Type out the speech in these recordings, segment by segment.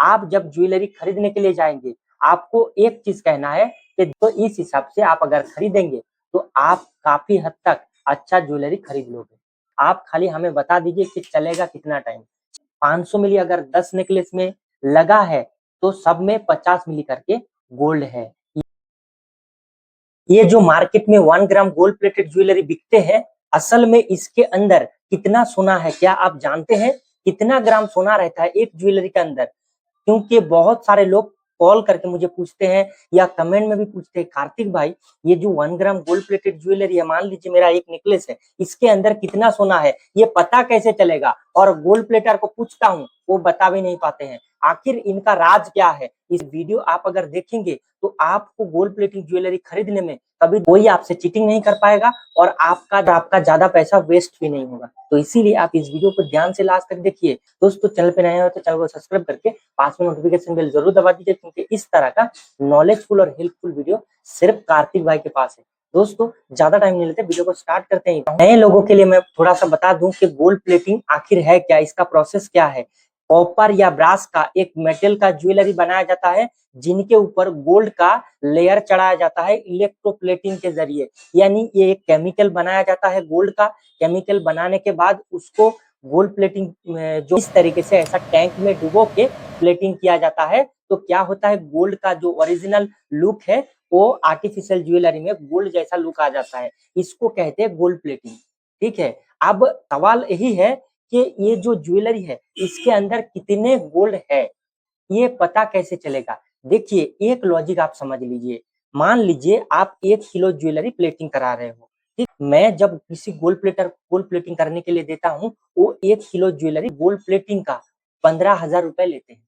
आप जब ज्वेलरी खरीदने के लिए जाएंगे, आपको एक चीज कहना है कि तो इस हिसाब से आप अगर खरीदेंगे तो आप काफी हद तक अच्छा ज्वेलरी खरीद लोगे। आप खाली हमें बता दीजिए कि चलेगा कितना टाइम। 500 मिली अगर 10 नेकलेस में लगा है तो सब में 50 मिली करके गोल्ड है। ये जो मार्केट में 1 ग्राम गोल्ड प्लेटेड ज्वेलरी बिकते हैं, असल में इसके अंदर कितना सोना है क्या आप जानते हैं? कितना ग्राम सोना रहता है एक ज्वेलरी के अंदर? क्योंकि बहुत सारे लोग कॉल करके मुझे पूछते हैं या कमेंट में भी पूछते हैं, कार्तिक भाई ये जो 1 ग्राम गोल्ड प्लेटेड ज्वेलरी है, मान लीजिए मेरा एक नेकलेस है, इसके अंदर कितना सोना है, ये पता कैसे चलेगा? और गोल्ड प्लेटर को पूछता हूँ, वो बता भी नहीं पाते हैं। आखिर इनका राज क्या है? इस वीडियो आप अगर देखेंगे तो आपको गोल्ड प्लेटेड ज्वेलरी खरीदने में कभी कोई आपसे चीटिंग नहीं कर पाएगा और आपका ज्यादा पैसा वेस्ट भी नहीं होगा। तो इसीलिए आप इस वीडियो को ध्यान से लास्ट तक देखिए। दोस्तों चैनल पे नए हो तो चैनल को सब्सक्राइब करके पास में नोटिफिकेशन बेल जरूर दबा दीजिए, क्योंकि इस तरह का नॉलेजफुल और हेल्पफुल वीडियो सिर्फ कार्तिक भाई के पास है। दोस्तों ज्यादा टाइम नहीं लेते, वीडियो को स्टार्ट करते हैं। नए लोगों के लिए मैं थोड़ा सा बता दूं कि गोल्ड प्लेटिंग आखिर है क्या, इसका प्रोसेस क्या है। कॉपर या ब्रास का एक मेटल का ज्वेलरी बनाया जाता है, जिनके ऊपर गोल्ड का लेयर चढ़ाया जाता है इलेक्ट्रोप्लेटिंग के जरिए। यानी ये एक केमिकल बनाया जाता है गोल्ड का। केमिकल बनाने के बाद उसको गोल्ड प्लेटिंग जो इस तरीके से ऐसा टैंक में डुबो के प्लेटिंग किया जाता है, तो क्या होता है गोल्ड का जो ओरिजिनल लुक है वो आर्टिफिशियल ज्वेलरी में गोल्ड जैसा लुक आ जाता है। इसको कहते हैं गोल्ड प्लेटिंग। ठीक है, अब सवाल यही है कि ये जो ज्वेलरी है इसके अंदर कितने गोल्ड है, ये पता कैसे चलेगा? देखिए एक लॉजिक आप समझ लीजिए। मान लीजिए आप 1 किलो ज्वेलरी प्लेटिंग करा रहे हो, ठीक? मैं जब किसी गोल्ड प्लेटिंग करने के लिए देता हूँ, वो 1 किलो ज्वेलरी गोल्ड प्लेटिंग का 15,000 रुपए लेते हैं।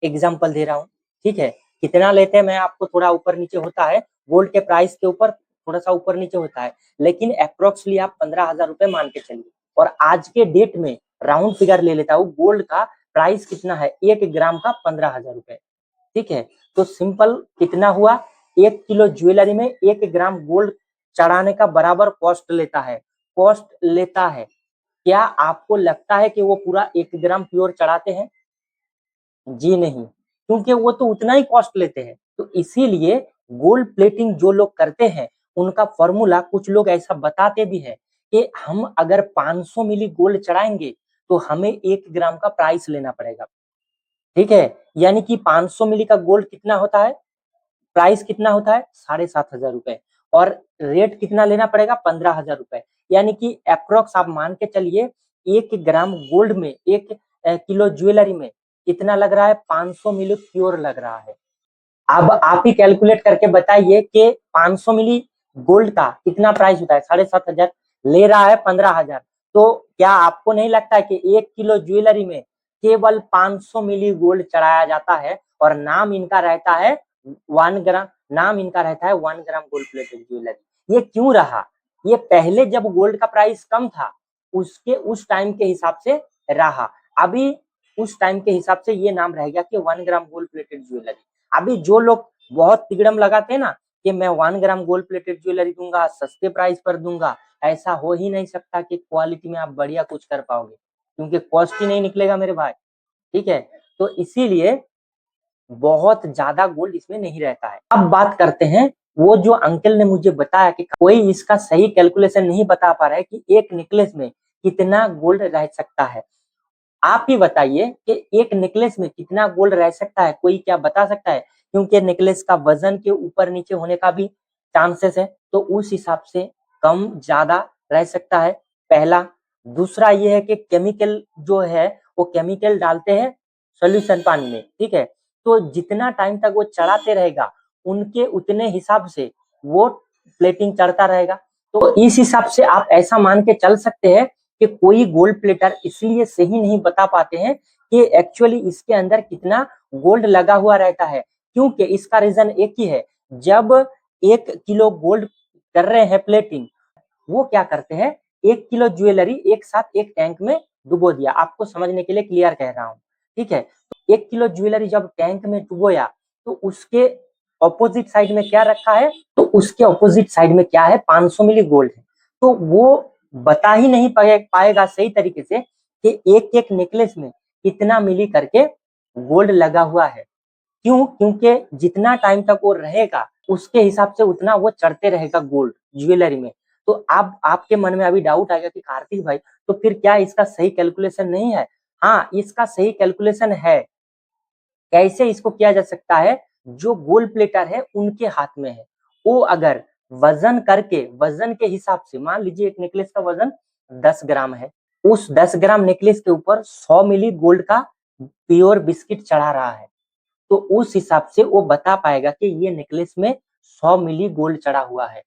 एग्जाम्पल दे रहा हूँ, ठीक है? कितना लेते हैं मैं आपको थोड़ा ऊपर नीचे होता है, गोल्ड के प्राइस के ऊपर थोड़ा सा ऊपर नीचे होता है, लेकिन अप्रोक्सली आप 15,000 रुपए मान के चलिए। और आज के डेट में राउंड फिगर ले लेता हूँ, गोल्ड का प्राइस कितना है? 1 ग्राम का 15,000 रुपए। ठीक है, तो सिंपल कितना हुआ? 1 किलो ज्वेलरी में 1 ग्राम गोल्ड चढ़ाने का बराबर कॉस्ट लेता है। क्या आपको लगता है कि वो पूरा 1 ग्राम प्योर चढ़ाते हैं? जी नहीं, क्योंकि वो तो उतना ही कॉस्ट लेते हैं। तो इसीलिए गोल्ड प्लेटिंग जो लोग करते हैं उनका फॉर्मूला कुछ लोग ऐसा बताते भी है कि हम अगर 500 मिली गोल्ड चढ़ाएंगे तो हमें 1 ग्राम का प्राइस लेना पड़ेगा। ठीक है, यानी कि 500 मिली का गोल्ड कितना होता है, प्राइस कितना होता है? 7,500 रुपए। और रेट कितना लेना पड़ेगा? 15,000 रुपए। यानी कि अप्रोक्स आप मान के चलिए 1 ग्राम गोल्ड में 1 किलो ज्वेलरी में कितना लग रहा है? 500 मिली प्योर लग रहा है। अब आप ही कैलकुलेट करके बताइए कि 500 मिली गोल्ड का कितना प्राइस होता है? 7,500, ले रहा है 15,000। तो क्या आपको नहीं लगता है कि 1 किलो ज्वेलरी में केवल 500 मिली गोल्ड चढ़ाया जाता है और नाम इनका रहता है 1 ग्राम, नाम इनका रहता है 1 ग्राम गोल्ड प्लेटेड ज्वेलरी। ये क्यों रहा? ये पहले जब गोल्ड का प्राइस कम था उसके उस टाइम के हिसाब से रहा। अभी उस टाइम के हिसाब से ये नाम रह गया कि 1 ग्राम गोल्ड प्लेटेड ज्वेलरी। अभी जो लोग बहुत तिगड़म लगाते हैं ना कि मैं 1 ग्राम गोल्ड प्लेटेड ज्वेलरी दूंगा, सस्ते प्राइस पर दूंगा, ऐसा हो ही नहीं सकता कि क्वालिटी में आप बढ़िया कुछ कर पाओगे, क्योंकि कॉस्ट ही नहीं निकलेगा मेरे भाई। ठीक है, तो इसीलिए बहुत ज्यादा गोल्ड इसमें नहीं रहता है। अब बात करते हैं, वो जो अंकल ने मुझे बताया कि कोई इसका सही कैलकुलेशन नहीं बता पा रहा है कि एक नेकलेस में कितना गोल्ड रह सकता है। आप ही बताइए कि एक नेकलेस में कितना गोल्ड रह सकता है? कोई क्या बता सकता है? क्योंकि नेकलेस का वजन के ऊपर नीचे होने का भी चांसेस है, तो उस हिसाब से कम ज्यादा रह सकता है, पहला। दूसरा ये है कि केमिकल जो है वो केमिकल डालते हैं सोल्यूशन पानी में, ठीक है? तो जितना टाइम तक वो चढ़ाते रहेगा उनके उतने हिसाब से वो प्लेटिंग चढ़ता रहेगा। तो इस हिसाब से आप ऐसा मान के चल सकते हैं कि कोई गोल्ड प्लेटर इसलिए सही नहीं बता पाते हैं कि एक्चुअली इसके अंदर कितना गोल्ड लगा हुआ रहता है, क्योंकि इसका रीजन एक ही है। जब 1 किलो गोल्ड कर रहे हैं प्लेटिंग, वो क्या करते हैं, 1 किलो ज्वेलरी एक साथ एक टैंक में डुबो दिया। आपको समझने के लिए क्लियर कह रहा हूँ, ठीक है? तो 1 किलो ज्वेलरी जब टैंक में डुबोया तो उसके ऑपोजिट साइड में क्या रखा है? तो उसके ऑपोजिट साइड में क्या है? 500 मिली गोल्ड है। तो वो बता ही नहीं पाएगा सही तरीके से कि एक एक नेकलेस में कितना मिली करके गोल्ड लगा हुआ है। क्यों? क्योंकि जितना टाइम तक वो रहेगा उसके हिसाब से उतना वो चढ़ते रहेगा गोल्ड ज्वेलरी में। तो अब आपके मन में अभी डाउट आएगा कि कार्तिक भाई तो फिर क्या इसका सही कैलकुलेशन नहीं है? हाँ, इसका सही कैलकुलेशन है। कैसे इसको किया जा सकता है? जो गोल्ड प्लेटर है उनके हाथ में है। वो अगर वजन करके वजन के हिसाब से मान लीजिए एक नेकलेस का वजन 10 ग्राम है। उस 10 ग्राम नेकलेस के ऊपर 100 मिली गोल्ड का प्योर बिस्किट चढ़ा रहा है। तो उस हिसाब से वो बता पाएगा कि ये नेकलेस में 100 मिली गोल्ड चढ़ा हुआ है,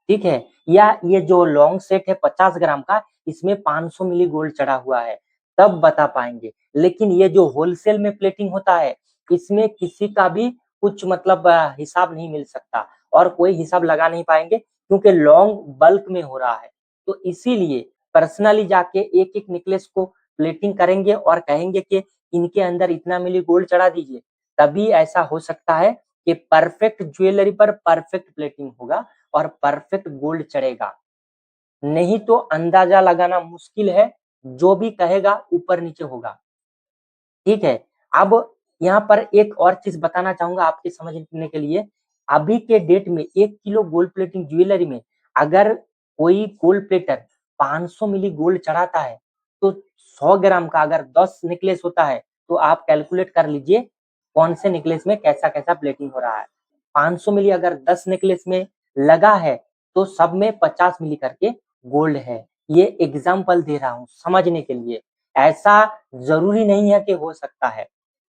ठीक है? या ये जो लॉन्ग सेट है 50 ग्राम का, इसमें 500 मिली गोल्ड चढ़ा हुआ है, तब बता पाएंगे। लेकिन ये जो होलसेल में प्लेटिंग होता है, इसमें किसी का भी कुछ मतलब हिसाब नहीं मिल सकता और कोई हिसाब लगा नहीं पाएंगे क्योंकि लॉन्ग बल्क में हो रहा है। तो इसीलिए पर्सनली जाके एक-एक नेकलेस को प्लेटिंग करेंगे और कहेंगे कि इनके अंदर इतना मिली गोल्ड चढ़ा दीजिए। तभी ऐसा हो सकता है कि परफेक्ट ज्वेलरी पर परफेक्ट प्लेटिंग होगा और परफेक्ट गोल्ड चढ़ेगा। नहीं तो अंदाजा लगाना मुश्किल है, जो भी कहेगा ऊपर-नीचे होगा। ठीक है? अब यहाँ पर एक और चीज़ बताना चाहूँगा आपके समझने के लिए। अभी के डेट में 1 किलो गोल्ड प्लेटिंग ज्वेलरी में अगर कोई गोल्ड प्लेटर 500 मिली गोल्ड चढ़ाता है, तो 100 ग्राम का अगर 10 नेकलेस होता है, तो आप कैलकुलेट कर लीजिए कौन से नेकलेस में कैसा-कैसा प्लेटिंग हो रहा है। 500 मिली अगर 10 नेकलेस में लगा है, तो सब में 50 मिली करके गोल्ड है। ये एग्ज़ाम्पल दे रहा हूँ समझने के लिए। ऐसा ज़रूरी नहीं है कि हो सकता है,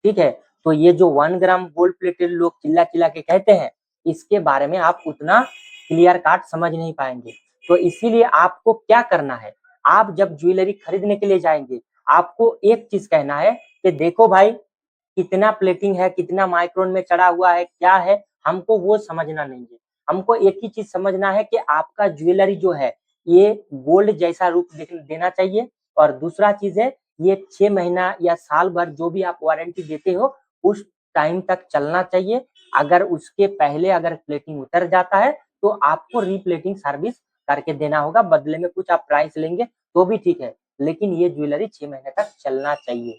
ठीक है? तो ये जो 1 ग्राम गोल्ड प्लेटेड लोग चिल्ला-चिल्ला के कहते हैं, इसके बारे में आप उतना क्लियर कट समझ नहीं पाएँगे। तो इसीलिए आपको क्या करना है, आप जब ज्वेलरी खरीदने के लिए जाएँगे, आपको एक चीज़ कहना है कि देखो भाई, कितना प्लेटिंग है, कितना माइक्रोन में चढ़ा हुआ है, क्या है, हमको वो समझना नहीं है। हमको एक ही चीज़ समझना है कि आपका ज्वेलरी जो है, ये गोल्ड जैसा रूप देना चाहिए और दूसरा चीज़ है, ये 6 महीना या साल भर जो भी आप वारंटी देते हो, उस टाइम तक चलना चाहिए। अगर उसके पहले अगर प्लेटिंग उतर जाता है, तो आपको रीप्लेटिंग सर्विस करके देना होगा, बदले में कुछ आप प्राइस लेंगे तो भी ठीक है, लेकिन ये ज्वेलरी 6 महीने तक चलना चाहिए।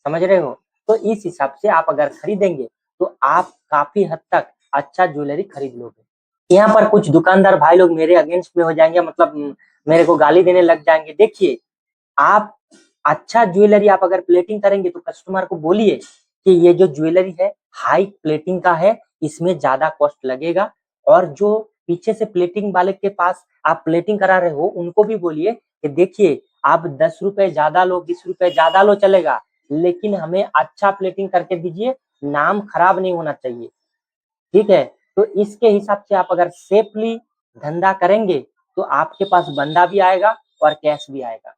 समझ रहे हो? तो इस हिसाब से आप अगर खरीदेंगे, तो आप काफ़ी हद तक अच्छा ज्वेलरी खरीद लोगे। यहाँ पर कुछ दुकानदार भाई लोग मेरे अगेंस्ट में हो जाएँगे मतलब मेरे को गाली देने लग जाएँगे। देखिए, आप अच्छा ज्वेलरी आप अगर प्लेटिंग करेंगे तो कस्टमर को बोलिए कि ये जो ज्वेलरी है हाई प्लेटिंग का है, इसमें ज़्यादा कॉस्ट लगेगा और जो पीछे से प्लेटिंग वाले के पास आप प्लेटिंग करा रहे हो, उनको भी बोलिए कि देखिए आप ₹10 ज़्यादा लो, ₹20 ज़्यादा लो चलेगा, लेकिन हमें अच्छा प्लेटिंग करके दीजिए, नाम खराब नहीं होना चाहिए। ठीक है? तो इसके हिसाब से आप अगर सेफली धंधा करेंगे, तो आपके पास बंदा भी आएगा और कैश भी आएगा।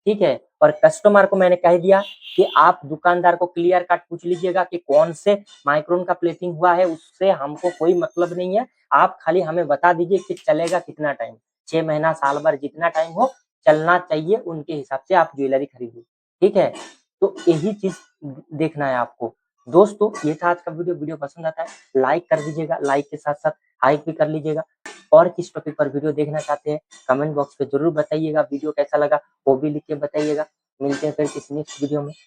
ठीक है? और कस्टमर को मैंने कह दिया कि आप दुकानदार को क्लियर कट पूछ लीजिएगा कि कौन से माइक्रोन का प्लेटिंग हुआ है, उससे हमको कोई मतलब नहीं है। आप खाली हमें बता दीजिए कि चलेगा कितना टाइम, 6 महीना, साल भर जितना टाइम हो, चलना चाहिए, उनके हिसाब से आप ज्वेलरी खरीदिए। ठीक है? तो यही चीज़ देखना है आपको। दोस्तों, ये था आज का वीडियो। वीडियो पसंद आता है लाइक कर दीजिएगा, लाइक के साथ-साथ हाइप भी कर लीजिएगा। और किस टॉपिक पर वीडियो देखना चाहते हैं, कमेंट बॉक्स पे ज़रूर बताइएगा। वीडियो कैसा लगा वो भी लिख के बताइएगा। मिलते हैं फिर किसी नेक्स्ट वीडियो में।